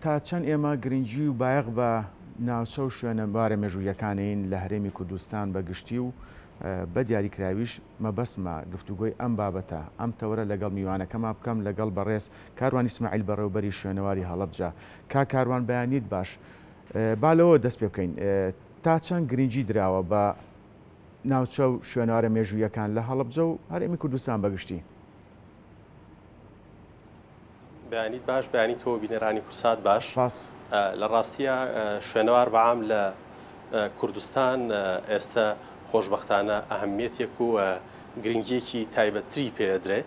تا چەند ئێمە گرنگی و بایەق بە ناوچە و شوێنە بارە مێژوویەکانین لە هەرێمی کوردستان بەگشتی و بە دیاریکراویش مەبەسمە گفتوگۆی ئەم بابەتە ئەم تەورە لەگەڵ میوانەکەما بکەم لەگەڵ بەڕێز کاروان ئیسماعیل بەڕێوەبەری شوێنەواری هەڵەبجە کاروان بەیانیت باش بالەوە دەست پێ بکەین تا چەند گرنگی دراوە بە ناوچە و شوێنوارە مێژوویەکان لە هەڵەبجە و هەرێمی کوردستان بەگشتی. بەیانیت باش بەیانی تۆ بینەرانی کورسات باش لە ڕاستیە شوێنەوار بەعام لە کوردستان ئێستا خۆشبەختانە ئەهەمیەتێک و گرنگیەکی تایبەتری پێدرێ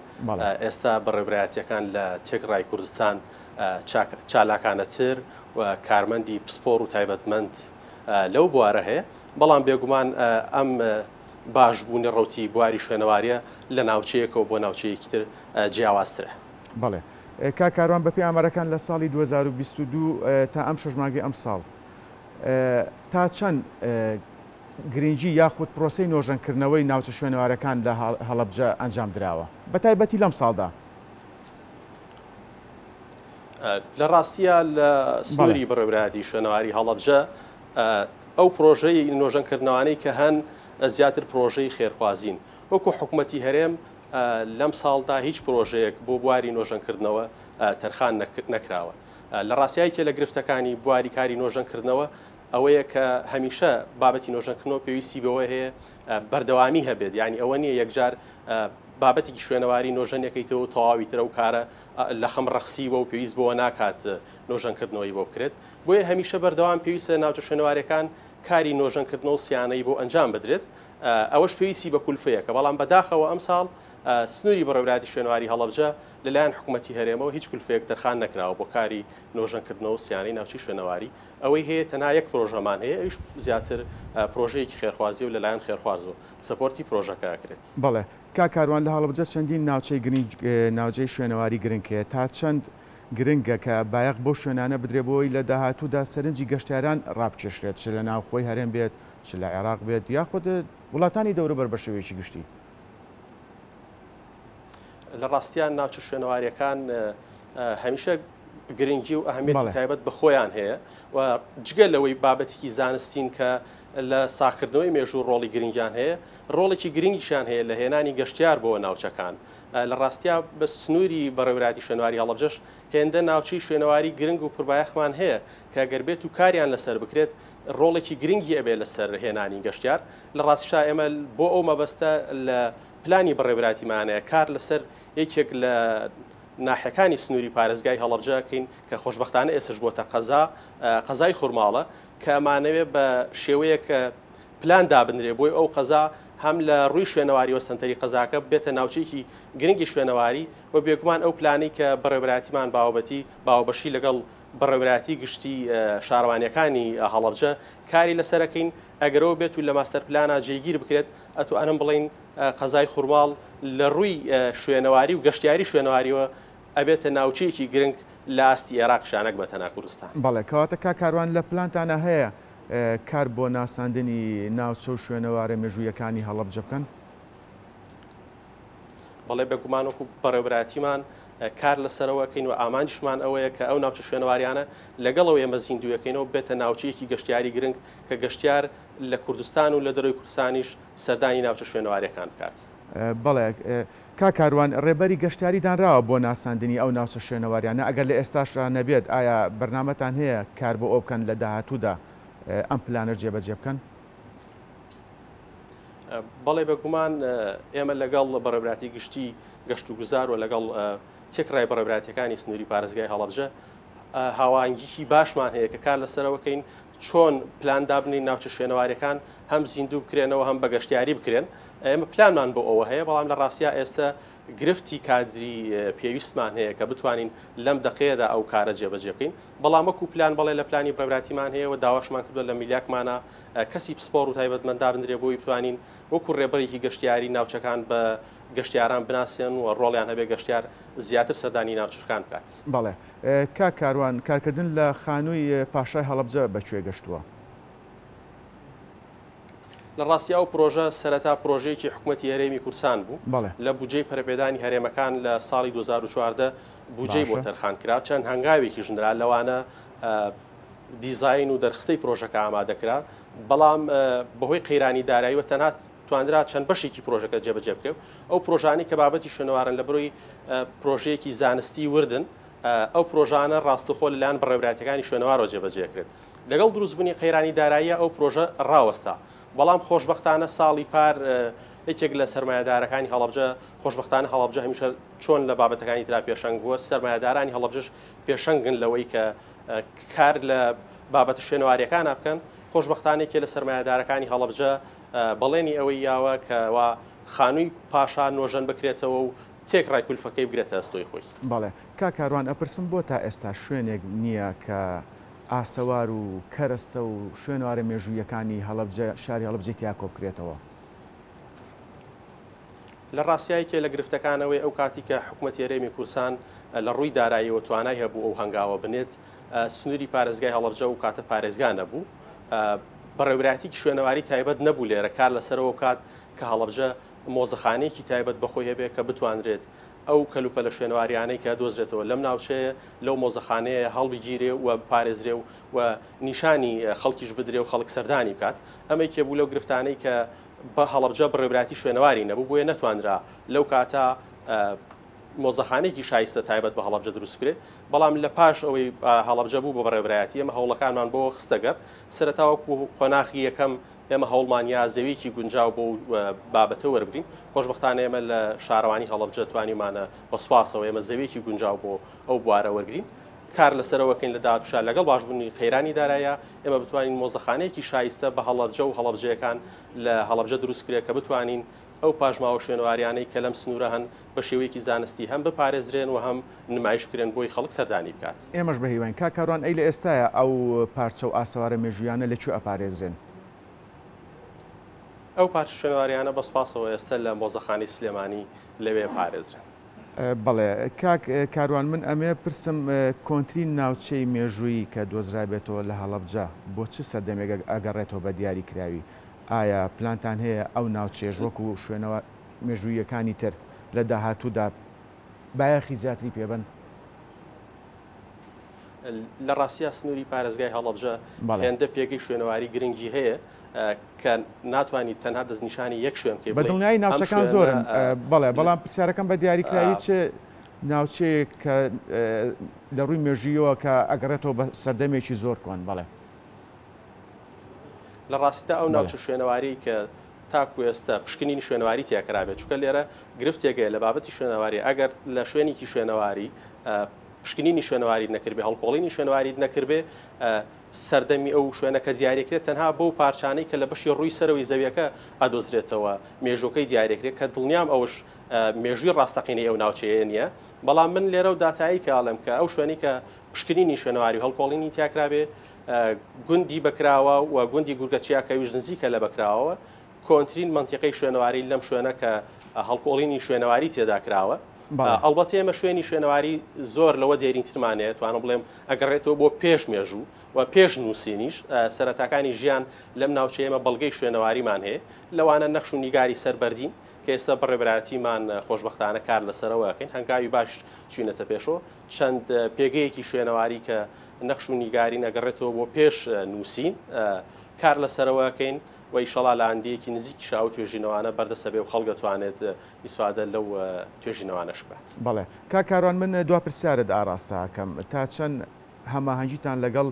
ئێستا بەڕێبرایەتیەکان لە تێکڕای کوردستان چالاکانەتر و کارمەندی پسپۆر و تایبەتمەند لەو بوارە هەیە بەڵام بێگومان ئەم باشبوونی ڕوتی بواری شوێنەواریە لە ناوچەیەکەوە بۆ ناوچەیەکی تر جیاوازترە. بەڵێ کاروان بەپێی ئامارەکان لە ساڵی 2022 تا ئەم شەژماگەی ئەم ساڵ تا چەند گرنگی یاخود پرۆسەی نۆژەنکردنەوەی ناوچە شوێنەوارەکان لە هەڵەبجە ئەنجام درراوە بە تایبەتی لەم ساڵدا. لە ڕاستیە لە سنووری بەڕێوەبەری شوێنەواری هەڵەبجە ئەو پرۆژەی نۆژەنکردنەوەی کە هەن زیاتر پرۆژەی خێرخوازین وەکو حکوومەتی هەرێم لەم ساڵدا هیچ پرۆژەیەک بۆ بواری نۆژەنکردنەوە تەرخان نەکراوە. لە ڕاستیایکە لە گرفتەکانی بواری کاری نۆژەنکردنەوە ئەوەیە کە هەمیشە بابەتی نۆژەنکردنەوە پێویستی بەوە هەیە بەردەوامی هەبێت یعنی ئەوە نییە یەکجار بابەتێکی شوێنەواری نۆژەنەکەیتەوە تەواوی ترە و کارە لە خەم ڕەخسیوە و پێویست بۆ ناکات نۆژەنکردنەوەی بۆ بکرێت بۆیە هەمیشە بەردەوام پێویستە ناوچە شوێنەوارەکان کاری نۆژەنکردنەوە سیانەی بۆ ئەنجام بدرێت ئەوەش پێویستی بە کولفەیە کە بەڵام بەداخەوە ئەم ساڵ سنووری بەڕێوەبەری شوێنەواری هەڵەبجە لەلایەن حکوومەتی هەرێمەوە هیچ کولفەیەک تەرخان نەکراوە بۆ کاری نۆژەنکردنەوە سیانەی ناوچەی شوێنەواری ئەوەی هەیە تەنها یەک پرۆژەمان هەیە ئەویش زیاتر پرۆژەیەکی خێرخوازی و لەلایەن خێرخوازەوە سپۆرتی پرۆژەکە ئەکرێت. بەڵێ کاروان لە هەڵەبجە چەندین ناوچەی گرنگ ناوچەی شوێنەواری گرنگەیە تا چەند گرنگە کە بایەق بۆ شوێنانە بدرێبەوەی لە داهاتوودا سەرنجی گەشتیاران ڕابکێشرێت چ لە ناوخۆی هەرێم بێت چ لە عێراق بێت یاخود وڵاتانی دەوروبەر بە شێوەیەکی گشتی. لە ڕاستیان ناوچە شوێنەواریەکان هەمیشە گرنگی و ئەهەمیەتی تایبەت بە خۆیان هەیە و جگە لەوەی بابەتێکی زانستین کە لە ساکردنەوەی مێژوو ڕۆڵی گرنگیان هەیە ڕۆڵێکی گرنگیشان هەیە لە هێنانی گەشتیار بۆ ناوچەکان. لە ڕاستیا بە سنووری بەڕێوەبەری شوێنەواری هەڵەبجەش هێندە ناوچەی شوێنەواری گرنگ و پڕبایەخمان هەیە کە گەر بێت و کاریان لەسەر بکرێت ڕۆڵێکی گرنگی ئەبێ لەسەر هێنانی گەشتیار. لە ڕاستیشا ئێمە بۆ ئەو مەبەستە لە پلانی بەڕێوەبەراتیمانەیە کار لەسەر یەکێک لە ناحیەکانی سنووری پارێزگای هەڵەبجەکەین کە خۆشبەختانە ئێسش بۆتە قەزای خورماڵە کە ئەمانەوێت بە شێوەیەک پلان دابنرێ بۆی ئەو قەزا هەم لە ڕووی شوێنەواری و سنتەری قەزاکە بێتە ناوچەیەکی گرنگی شوێنەواری و بێگومان ئەو پلانی کە بەڕێوەبەراتیمان باوبەشی لەگەڵ بەڕێوەبەراتی گشتی شارەوانیەکانی هەڵەبجە کاری لەسەرەکەین ئەگەرەوە بێت و لە ماستەر پلانە جێگیر بکرێت ئەتو ئەنم بڵین قەزای خورماڵ لە ڕووی شوێنەواری و گەشتیاری شوێنەواریەوە ئەبێتە ناوچەیەکی گرنگ لە ئاستی عێراق شانەک بەتەنها کوردستان. بەڵێ کەواتە کاروان لە پلانتانە هەیە کار بۆ ناساندنی ناوچە و شوێنەوارە مێژوویەکانی هەڵەبجە بکەن؟ بەڵێ بێگومان وەکو بەڕێوەبەراتیمان کار لەسەرەوەکەین و ئامانجشمان ئەوەیە کە ئەو ناوچە شوێنەواریانە لەگەڵەوە ئێمە زیندوویەکەینەوە بێتە ناوچەیەکی گەشتیاری گرنگ کە گەشتیار لە کوردستان و لە دەروی کوردستانیش سەردانی ناوچە شوێنەواریەکان بکات. بەڵێ کاروان ڕێبەری گەشتیاری دانراوە بۆ ناساندنی ئەو ناوچە شوێنەواریانە ئەگەر لە ئێستاشرا نەبێت ئایا بەرنامەتان هەیە کار بۆ ئەو بکەن لە داهاتوودا ئەم پلانە جێبەجێ بکەن؟ بەڵێ بەگومان ئێمە لەگەڵ بەڕێوەبەراتی گشتی گەشت و گوزار و لەگەڵ تێکڕای بەڕێوەبەراتیەکانی سنووری پارێزگای هەڵەبجە هاوانگیکی باشمان هەیە کە کار لەسەرەوەکەین چۆن پلان دابنین ناوچە شوێنەواریەکان هەم زیندوو بکرێنەوە هەم بە گەشتیاری بکرێن. ئێمە پلانمان بۆ ئەوە هەیە بەڵام لە ڕاستیا ئێستا گرفتی کادری پێویستمان هەیە کە بتوانین لەم دقەیەدا ئەو کارە جێبەجێ بکەین بەڵام وەکو پلان بەڵێ لە پلانی بەڕێوەبەراتیمان هەیە و داواشمان کردووە لە میلیاکمانە کەسی پسپۆر و تایبەتمەند دابنرێ بۆی بتوانین وەکو ڕێبەرێکی گەشتیاری ناوچەکان بە گەشتیاران بناسیێن و ڕۆڵیان هەبێ گەشتیار زیاتر سەردانی ناوچەکان بکات. بەڵێ کاروان کارکردن لە خانووی پاشای هەڵەبجە بەکوێ گەشتووە؟ لە ڕاستیا و پرۆژە سەرەتا پرۆژەیەکی حکوومەتی هەرێمی کوردستان بوو لە بودجەی پەرەپێدانی هەرێمەکان لە ساڵی 2014 بودجەی بۆ تەرخانکرا چەند هەنگاوێکی ژنرا لەوانە دیزاین و دەرخستەی پرۆژەکە ئامادەکرا بەڵام بەهۆی قەیرانی داراییوە تەنها توانرا چەند بەشێکی پرۆژەکە جێبەجێ بکرێت ئەو پرۆژانی کە بابەتی شوێنەوارن لە بڕۆی پرۆژەیەکی زانستی وردن ئەو پرۆژانە ڕاستەخۆ لەلایەن بەڕێوەبرایەتەکانی شوێنەوارەوە جێبەجێکرێت لەگەڵ دروستبوونی قەیرانی داراییە ئەو پرۆژە ڕاوەستا بەڵام خۆشبەختانە ساڵی پار یەکێک لە سەرمایه‌دارەکانی هەڵەبجە خۆشبەختانە هەڵەبجە هەمیشە چۆن لە بابەتەکانی ترا پێشەنگ بووە سەرمایه‌دارانی هەڵەبجەش پێشەنگن لەوەی کە کار لە بابەتە شوێنەواریەکانە بکەن خۆشبەختانێکی لە سەرمایه‌دارەکانی هەڵەبجە بەڵێنی ئەوەی یاوە کەوا خانووی پاشا نۆژەن بکرێتەوە و تێکڕای کولفەکەی بگرێتە ئەستۆی خۆی. بەڵێ کاکاروان ئەپرسم بۆ تا ئێستا شوێنێک نییە کە ئاسەوار و کەرەستە و شوێنوارە مێژوویەکانی هەڵەبجە شاری هەڵەبجە تیا کۆبکرێتەوە. لە ڕاستیایەکێ لە گرفتەکانەوەی ئەو کاتی کە حکوومەت هێرێمی کوردستان لە ڕووی داراییەوە توانای هەبوو ئەو هەنگاوە بنێت سنووری پارێزگای هەڵەبجە و کاتە پارێزگا نەبوو بەڕێوەبرایەتێکی شوێنەواری تایبەت نەبوو لێرە کار لەسەرەوە کات کە هەڵەبجە مۆزەخانەیەکی تایبەت بەخۆی هەبێت کە بتوانرێت ئەو کەلوپە لە شوێنەواریانەی کە دۆزرێتەوە لەم ناوچەیە لەو مۆزەخانەیە هەڵبگیرێ و پارێزرێ و نیشانی خەڵکیش بدرێ و خەڵک سەردانی بکات ئەمەی کێبوو لەو گرفتانەی کە بە هەڵەبجە بڕێوەبراتی شوێنەواری نەبوو بۆیە نەتوانرا لەو کاتە مۆزەخانەیەکی شایستە تایبەت بە هەڵەبجە دروست بکرێت بەڵام لە پاش ئەوەی هەڵەبجە بوو بە بەڕێوەبرایەتی ئەمە هەوڵەکانمان بۆ خستەگەر سەرەتاوەکو خۆناخی یەکەم ئێمە هەوڵمانیا زەویەکی گونجاو بۆ بابەتە وەربگرین خۆشبەختانە ئێمە لە شارەوانی هەڵەبجە توانیمانە بە سوپاسەوە ئێمە زەویەکی گونجاو بۆ ئەو بوارە وەرگرین کار لەسەرەوەکەین لە داهاتووشا لەگەڵ باشبوونی قەیرانی دارایە ئێمە بتوانین مۆزەخانەیەکی شایستە بە هەڵەبجە و هەڵەبجەکان لە هەڵەبجە دروست کرێت کە بتوانین ئەو پاژماوە شوێنەواریانەی کە لەم سنوورە هەن بە شێوەیەکی زانستی هەم بپارێزرێن و هەم نمایش بکرێن بۆی خەڵک سەردانی بکات. ئێمەش بە هیوان کاکاروان ئەی لە ئێستاە ئەو پارچە و ئاسەوارە مێژویانە لەکوێ ئەپارێزرێن؟ ئەو پارچە شوێنەواریانە بە سوپاسەوە ئێستا لە مۆزەخانەی سلێمانی لەوێ پارێزرێن. بەڵێ کاروان من ئەمێ پرسم کۆنتترین ناوچەی مێژووی کە دۆزرابێتەوە لە هەڵەبجە بۆ چ سەردەمێک ئەگەڕێتەوە بە دیاری کراوی ئایا پلانتان هەیە ئەو ناوچێژ وەکو شوێنەوە مێژوویەکانی تر لە داهاتوودا بایەخی زیاتری پێبن؟ لە ڕاستیە سنووری پارێزگای هەڵەبجە هێندە پێگەی شوێنەواری گرنگی هەیە کە ناتوانیت تەنها دەستنیشانی یەک شوێن بکەیت بە دڵنیایی ناوچەکان زۆرن بەڵێ بەڵام پرسیارەکەم بە دیاریکراوی چ ناوچەیەک کە لە ڕووی مێژویەوە کە ئەگەڕێتەوە بە سەردەمێکی زۆر کۆن بەڵێ لە ڕاستیدا ئەو ناوچە شوێنەواری کە تاکو ئێستا پشکنینی شوێنەواری تیاکرابێت چونکە لێرە گرفتێکە لە بابەتی شوێنەواری ئەگەر لە شوێنێکی شوێنەواری پشکنینی شوێنەواری نەکردبێ هەڵکۆڵینی شوێنەواری نەکردبێ سەردەمی ئەو شوێنەکە دیارێکرێت تەنها بۆ پارچانەی کە لە بەشی ڕووی سەرەوەی زەویەکە ئەدۆزرێتەوە مێژوەکەی دیارێکرێت کە دڵنیام ئەوش مێژووی ڕاستەقینەی ئەو ناوچەیە نییە بەڵام من لێرە و داتایی کاڵم کە ئەو شوێنی کە پشکنینی شوێنەواری و هەڵکۆڵینی تیاکرابێ گوندی بەکراوە و گوندی گورگەچیاکەویش نزیکە لە بەکراوە کۆنتترین منتیقەی شوێنەواری لەم شوێنە کە هەڵکۆڵینی شوێنەواری تێدا کراوە ئەڵبەتە ئێمە شوێنی شوێنەواری زۆر لەوە دێرینترمانێت توانم بڵێم ئەگەڕێتەوە بۆ پێش مێژوو و پێش نووسینیش سەرەتاکانی ژیان لەم ناوچە ئێمە بەڵگەی شوێنەواریمان هەیە لەوانە نەخش و نیگاری سەربەردین کە ئێستا بەڕێبرایەتیمان خۆشبەختانە کار لەسەرەوەکەین هەنگاوی باش چوینەتە پێشەوە چەند پێگەیەکی شوێنەواری کە نەخش و نیگاری نەگەڕێتەوە بۆ پێش نووسین کار لەسەرەوەکەین و ئیشەڵا لە ئەندەیەکی نزیکی شاو توێژینەوانە بەردەسەبێ و خەڵک دەتوانێت ئیسفادە لەو توێژینەوانەش بکات. بەڵێ کاکاروان من دوا پرسیارت ئاراستەکەم تا چەند هەماهەنگیتان لەگەڵ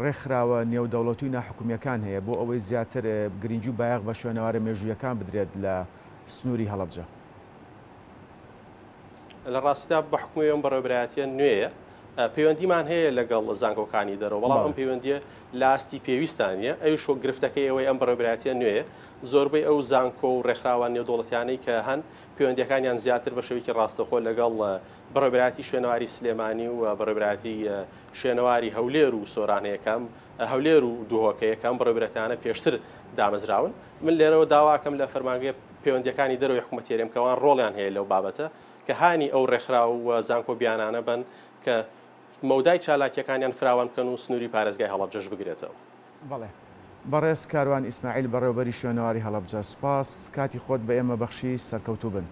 ڕێکخراوە نێودەوڵەتی و ناحکومیەکان هەیە بۆ ئەوەی زیاتر گرنگی و بایەق بە شوێنەوارە مێژوویەکان بدرێت لە سنووری هەڵەبجە؟ لە ڕاستیدا بە حکومی ئەم بەڕێوەبرایەتیە نوێیە پەیوەندیمان هەیە لەگەڵ زانکۆکانی دەرەوە بەڵام ئەم پەیوەندیە لاستی پێویستانە ئەوش گرفتەکەی ئەوەی ئەم بەڕێوەبرایەتیە نوێیە زۆربەی ئەو زانکۆ و ڕێکخراوان نێودەوڵەتیانەی کە هەن پەیوەندیەکانیان زیاتر بە شێوەیەکی ڕاستەخۆ لەگەڵ بەڕێوەبرایەتی شوێنەواری سلێمانی و بەڕێوەبرایەتی شوێنەواری هەولێر و سۆرانەیەکەم هەولێر و دووهۆکەیەکەم بەڕێوەبرایەتیانە پێشتر دامەزراون من لێرەوە داواکەم لە فەرمانگەی پەیوەندیەکانی دەرەوەی حکوومەتی هێرێمکەوان ڕۆڵیان هەیە لەو بابەتە کە هانی ئەو ڕێکخراو و زانکۆ بیانانە بن کە مەودای چالاکیەکانیان فراوان بکەن و سنووری پارێزگای هەڵەبجەش بگرێتەوە. بەڵێ بەڕێز کاروان ئیسماعیل بەڕێوەبەری شوێنەواری هەڵەبجە سوپاس کاتی خۆت بە ئێمە بەخشی سەرکەوتوو بن.